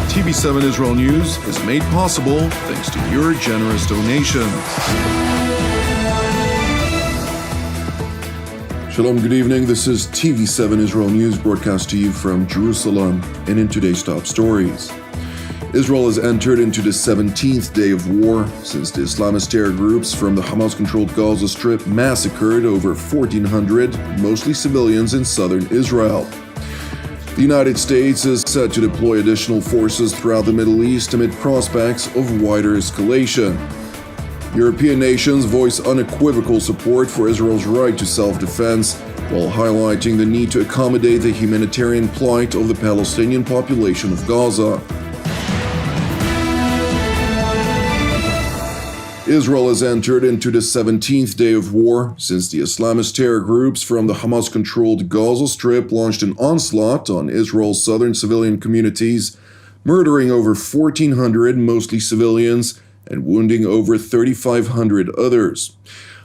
TV7 Israel News is made possible thanks to your generous donations. Shalom, good evening. This is TV7 Israel News broadcast to you from Jerusalem, and in today's top stories. Israel has entered into the 17th day of war since the Islamist terror groups from the Hamas-controlled Gaza Strip massacred over 1,400, mostly civilians in southern Israel. The United States is set to deploy additional forces throughout the Middle East amid prospects of wider escalation. European nations voice unequivocal support for Israel's right to self-defense, while highlighting the need to accommodate the humanitarian plight of the Palestinian population of Gaza. Israel has entered into the 17th day of war since the Islamist terror groups from the Hamas-controlled Gaza Strip launched an onslaught on Israel's southern civilian communities, murdering over 1,400 mostly civilians and wounding over 3,500 others.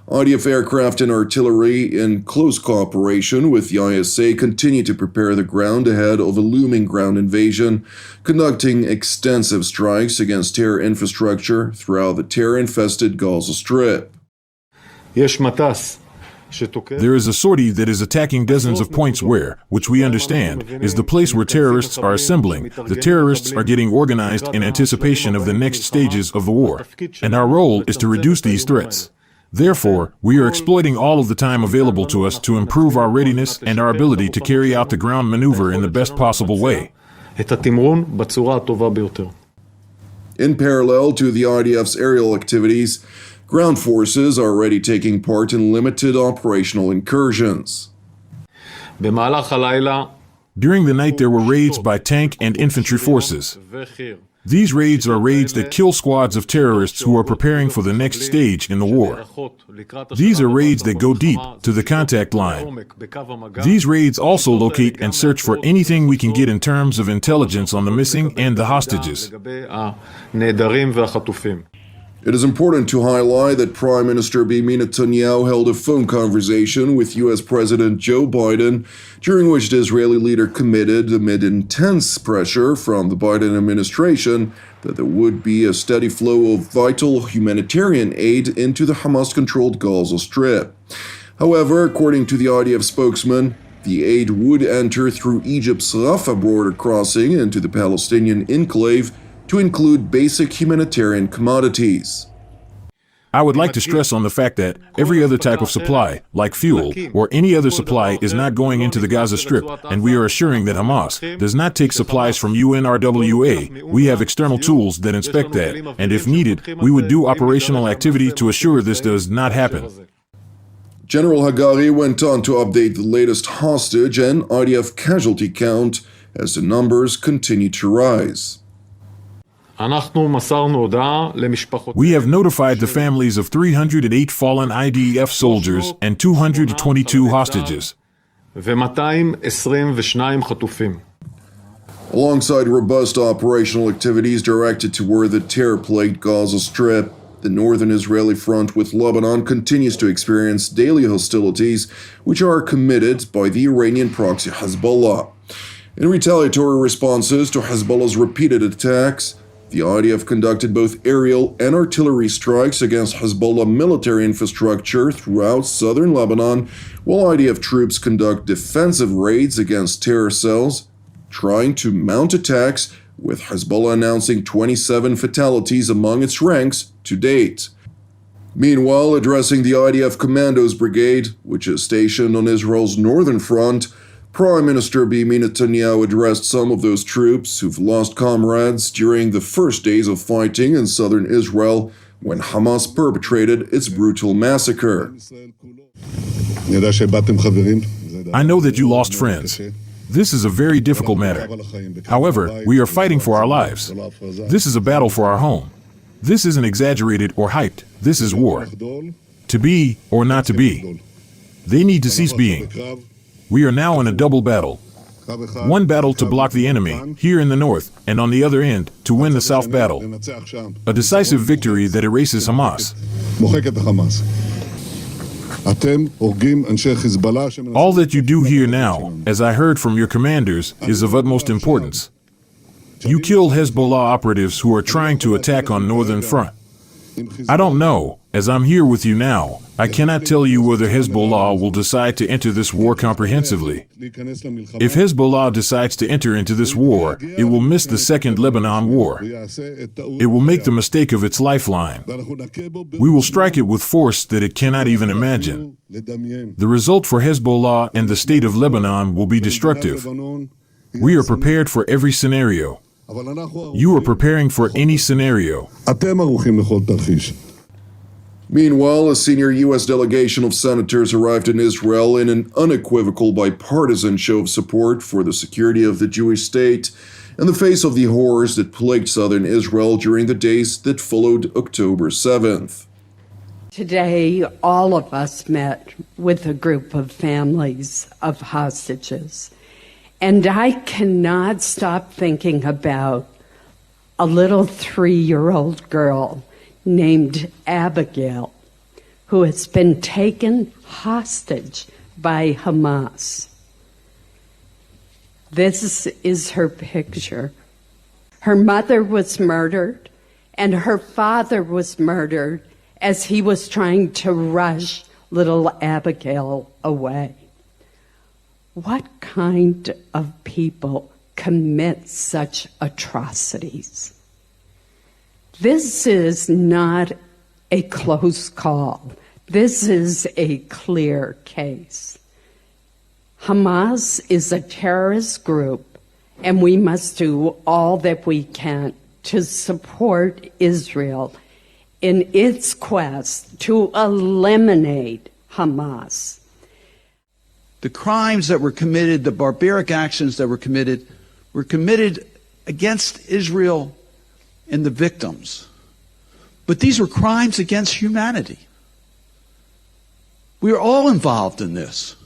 IDF aircraft and artillery, in close cooperation with the ISA, continue to prepare the ground ahead of a looming ground invasion, conducting extensive strikes against terror infrastructure throughout the terror-infested Gaza Strip. There is a sortie that is attacking dozens of points where, which we understand, is the place where terrorists are assembling. The terrorists are getting organized in anticipation of the next stages of the war, and our role is to reduce these threats. Therefore, we are exploiting all of the time available to us to improve our readiness and our ability to carry out the ground maneuver in the best possible way. In parallel to the IDF's aerial activities, ground forces are already taking part in limited operational incursions. During the night, there were raids by tank and infantry forces. These raids are raids that kill squads of terrorists who are preparing for the next stage in the war. These are raids that go deep, to the contact line. These raids also locate and search for anything we can get in terms of intelligence on the missing and the hostages. It is important to highlight that Prime Minister Benjamin Netanyahu held a phone conversation with U.S. President Joe Biden, during which the Israeli leader committed, amid intense pressure from the Biden administration, that there would be a steady flow of vital humanitarian aid into the Hamas-controlled Gaza Strip. However, according to the IDF spokesman, the aid would enter through Egypt's Rafah border crossing into the Palestinian enclave, to include basic humanitarian commodities. I would like to stress on the fact that every other type of supply, like fuel or any other supply, is not going into the Gaza Strip, and we are assuring that Hamas does not take supplies from UNRWA. We have external tools that inspect that, and if needed, we would do operational activity to assure this does not happen. General Hagari went on to update the latest hostage and IDF casualty count as the numbers continue to rise. We have notified the families of 308 fallen IDF soldiers and 222 hostages. Alongside robust operational activities directed toward the terror-plagued Gaza Strip, the northern Israeli front with Lebanon continues to experience daily hostilities, which are committed by the Iranian proxy Hezbollah. In retaliatory responses to Hezbollah's repeated attacks, the IDF conducted both aerial and artillery strikes against Hezbollah military infrastructure throughout southern Lebanon, while IDF troops conduct defensive raids against terror cells, trying to mount attacks, with Hezbollah announcing 27 fatalities among its ranks to date. Meanwhile, addressing the IDF Commandos Brigade, which is stationed on Israel's northern front, Prime Minister Benjamin Netanyahu addressed some of those troops who've lost comrades during the first days of fighting in southern Israel when Hamas perpetrated its brutal massacre. I know that you lost friends. This is a very difficult matter. However, we are fighting for our lives. This is a battle for our home. This isn't exaggerated or hyped. This is war. To be or not to be. They need to cease being. We are now in a double battle. One battle to block the enemy, here in the north, and on the other end, to win the south battle. A decisive victory that erases Hamas. All that you do here now, as I heard from your commanders, is of utmost importance. You kill Hezbollah operatives who are trying to attack on northern front. I don't know, as I'm here with you now, I cannot tell you whether Hezbollah will decide to enter this war comprehensively. If Hezbollah decides to enter into this war, it will miss the Second Lebanon War. It will make the mistake of its lifeline. We will strike it with force that it cannot even imagine. The result for Hezbollah and the state of Lebanon will be destructive. We are prepared for every scenario. You are preparing for any scenario. Meanwhile, a senior U.S. delegation of senators arrived in Israel in an unequivocal bipartisan show of support for the security of the Jewish state in the face of the horrors that plagued southern Israel during the days that followed October 7th. Today, all of us met with a group of families of hostages. And I cannot stop thinking about a little 3-year-old girl named Abigail, who has been taken hostage by Hamas. This is her picture. Her mother was murdered, and her father was murdered as he was trying to rush little Abigail away. What kind of people commit such atrocities? This is not a close call. This is a clear case. Hamas is a terrorist group, and we must do all that we can to support Israel in its quest to eliminate Hamas. The crimes that were committed, the barbaric actions that were committed against Israel and the victims. But these were crimes against humanity. We are all involved in this.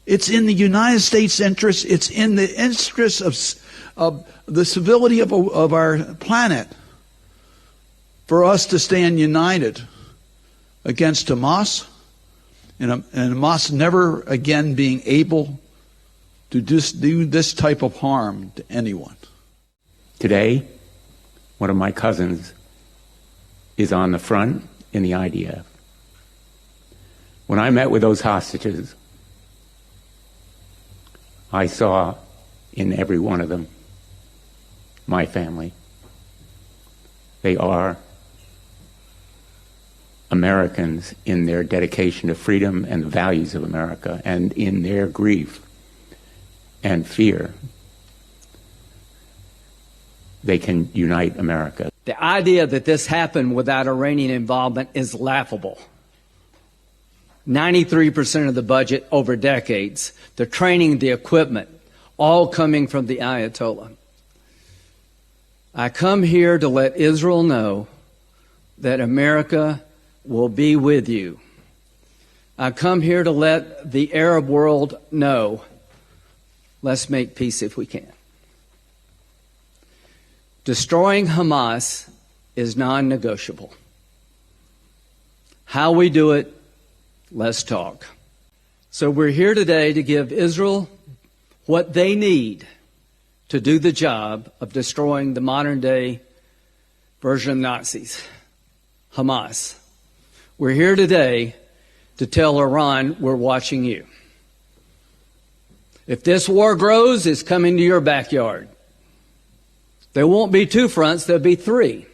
It's in the United States' interest. It's in the interest of the civility of our planet for us to stand united against Hamas, and Hamas never again being able to do this type of harm to anyone. Today, one of my cousins is on the front in the IDF. When I met with those hostages, I saw in every one of them my family. They are Americans in their dedication to freedom and the values of America, and in their grief and fear, they can unite America. The idea that this happened without Iranian involvement is laughable. 93% of the budget over decades, the training, the equipment, all coming from the Ayatollah. I come here to let Israel know that America will be with you. I come here to let the Arab world know, let's make peace if we can. Destroying Hamas is non-negotiable. How we do it, let's talk. So we're here today to give Israel what they need to do the job of destroying the modern-day version of Nazis, Hamas. We're here today to tell Iran we're watching you. If this war grows, it's coming to your backyard. There won't be two fronts, there'll be three.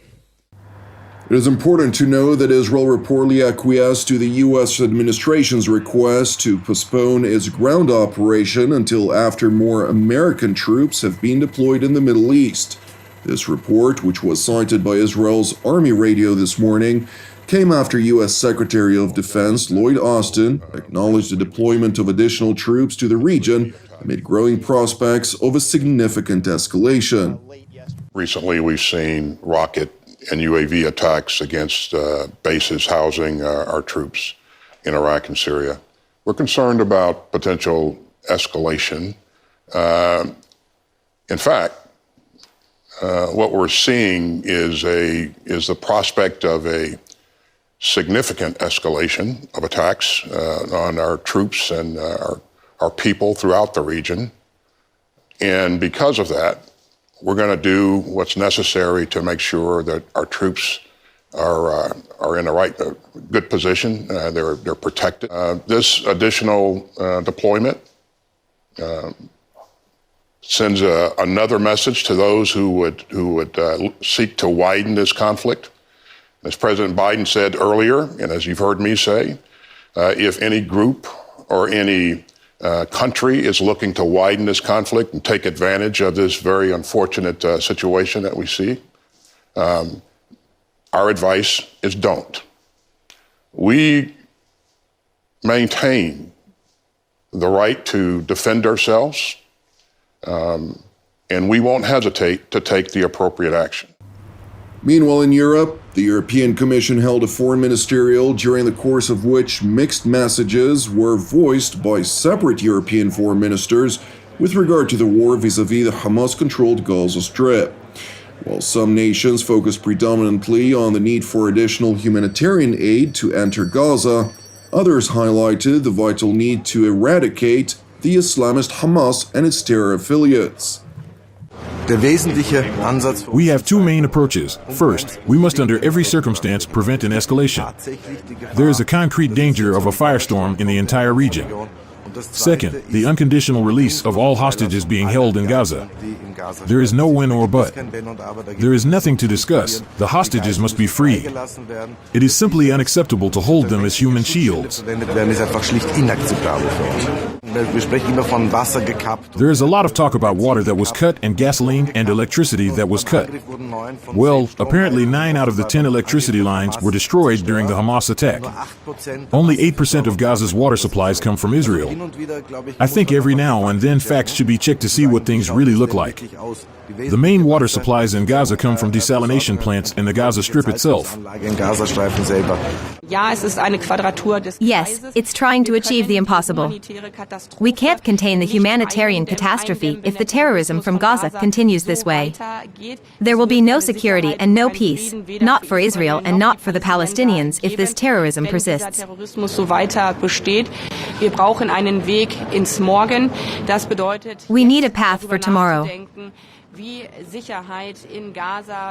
It is important to know that Israel reportedly acquiesced to the U.S. administration's request to postpone its ground operation until after more American troops have been deployed in the Middle East. This report, which was cited by Israel's Army radio this morning, came after U.S. Secretary of Defense Lloyd Austin acknowledged the deployment of additional troops to the region amid growing prospects of a significant escalation. Recently, we've seen rocket and UAV attacks against bases housing our troops in Iraq and Syria. We're concerned about potential escalation. In fact, what we're seeing is the prospect of a significant escalation of attacks on our troops and our people throughout the region. And because of that, we're going to do what's necessary to make sure that our troops are in the right, good position. They're protected. This additional deployment sends another message to those who would seek to widen this conflict. As President Biden said earlier, and as you've heard me say, if any group or any country is looking to widen this conflict and take advantage of this very unfortunate situation that we see, our advice is don't. We maintain the right to defend ourselves, and we won't hesitate to take the appropriate action. Meanwhile, in Europe, the European Commission held a foreign ministerial during the course of which mixed messages were voiced by separate European foreign ministers with regard to the war vis-à-vis the Hamas-controlled Gaza Strip. While some nations focused predominantly on the need for additional humanitarian aid to enter Gaza, others highlighted the vital need to eradicate the Islamist Hamas and its terror affiliates. We have two main approaches. First, we must under every circumstance prevent an escalation. There is a concrete danger of a firestorm in the entire region. Second, the unconditional release of all hostages being held in Gaza. There is no win or but. There is nothing to discuss. The hostages must be freed. It is simply unacceptable to hold them as human shields. There is a lot of talk about water that was cut and gasoline and electricity that was cut. Well, apparently 9 out of the 10 electricity lines were destroyed during the Hamas attack. Only 8% of Gaza's water supplies come from Israel. I think every now and then facts should be checked to see what things really look like. The main water supplies in Gaza come from desalination plants in the Gaza Strip itself. Yes, it's trying to achieve the impossible. We can't contain the humanitarian catastrophe if the terrorism from Gaza continues this way. There will be no security and no peace, not for Israel and not for the Palestinians, if this terrorism persists. We need a path for tomorrow.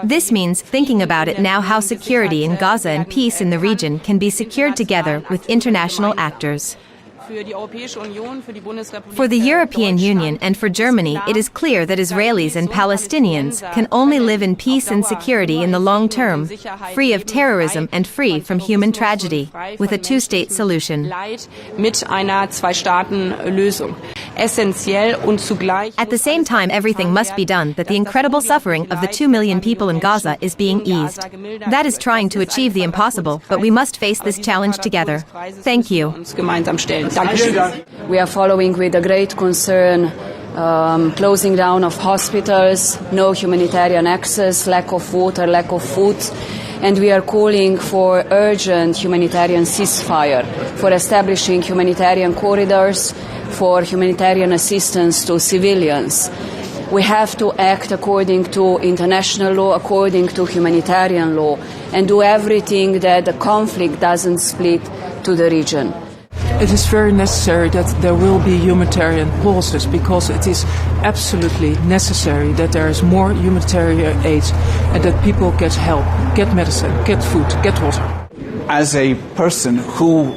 This means thinking about it now, how security in Gaza and peace in the region can be secured together with international actors. For the European Union and for Germany, it is clear that Israelis and Palestinians can only live in peace and security in the long term, free of terrorism and free from human tragedy, with a two-state solution. At the same time, everything must be done that the incredible suffering of the 2 million people in Gaza is being eased. That is trying to achieve the impossible, but we must face this challenge together. Thank you. We are following with a great concern closing down of hospitals, no humanitarian access, lack of water, lack of food, and we are calling for urgent humanitarian ceasefire, for establishing humanitarian corridors, for humanitarian assistance to civilians. We have to act according to international law, according to humanitarian law, and do everything that the conflict doesn't split to the region. It is very necessary that there will be humanitarian pauses, because it is absolutely necessary that there is more humanitarian aid and that people get help, get medicine, get food, get water. As a person who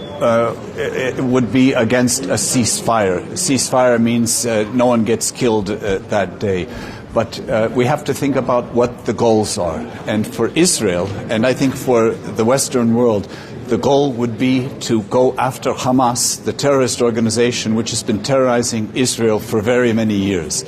would be against a ceasefire, ceasefire means no one gets killed that day. But we have to think about what the goals are. And for Israel, and I think for the Western world, the goal would be to go after Hamas, the terrorist organization which has been terrorizing Israel for very many years.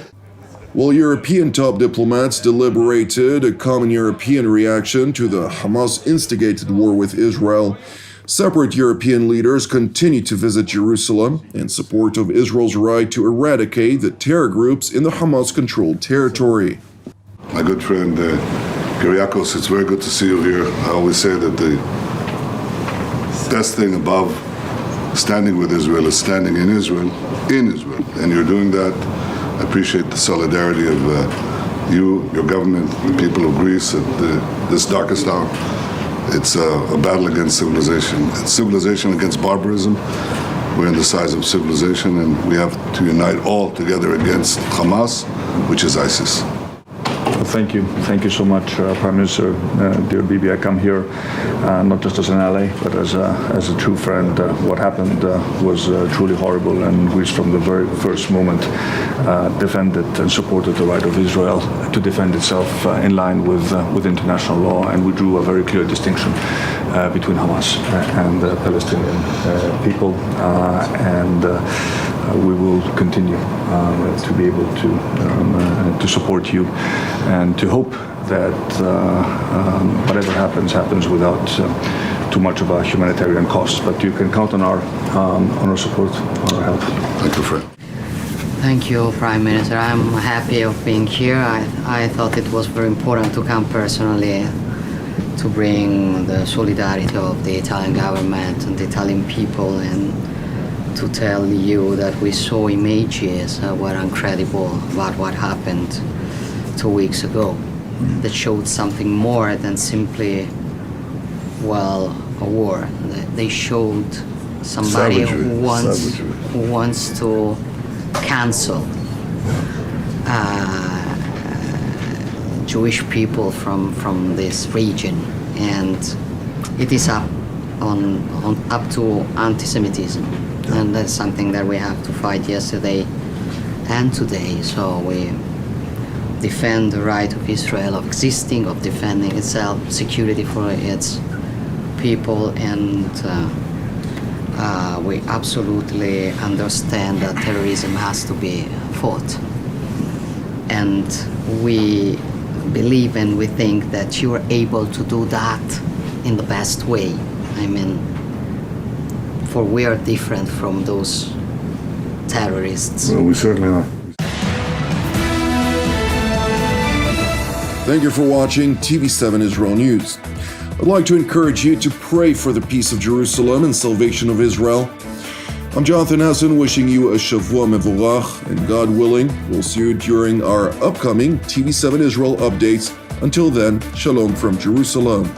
While European top diplomats deliberated a common European reaction to the Hamas-instigated war with Israel, separate European leaders continue to visit Jerusalem in support of Israel's right to eradicate the terror groups in the Hamas-controlled territory. My good friend Kyriakos, it's very good to see you here. I always say that the best thing above standing with Israel is standing in Israel, and you're doing that. I appreciate the solidarity of you, your government, the people of Greece at this darkest hour. It's a battle against civilization. It's civilization against barbarism. We're in the size of civilization, and we have to unite all together against Hamas, which is ISIS. Thank you. Thank you so much, Prime Minister. Dear Bibi, I come here not just as an ally, but as a true friend. What happened was truly horrible, and we, from the very first moment, defended and supported the right of Israel to defend itself in line with international law, and we drew a very clear distinction between Hamas and the Palestinian people, and we will continue to be able to support you and to hope that whatever happens without too much of a humanitarian cost. But you can count on our support, on our help. Thank you, friend. Thank you, Prime Minister. I'm happy of being here. I thought it was very important to come personally to bring the solidarity of the Italian government and the Italian people, and to tell you that we saw images were incredible about what happened 2 weeks ago, that showed something more than simply, well, a war. They showed somebody who wants to cancel Jewish people from this region, and it is up to anti-Semitism, and that's something that we have to fight yesterday and today. So we defend the right of Israel of existing, of defending itself, security for its people, and we absolutely understand that terrorism has to be fought. And we believe and we think that you are able to do that in the best way. I mean, for we are different from those terrorists. Well, we certainly are. Thank you for watching TV7 Israel News. I'd like to encourage you to pray for the peace of Jerusalem and salvation of Israel. I'm Jonathan Hassan, wishing you a Shavua Mevorach, and God willing, we'll see you during our upcoming TV7 Israel updates. Until then, Shalom from Jerusalem.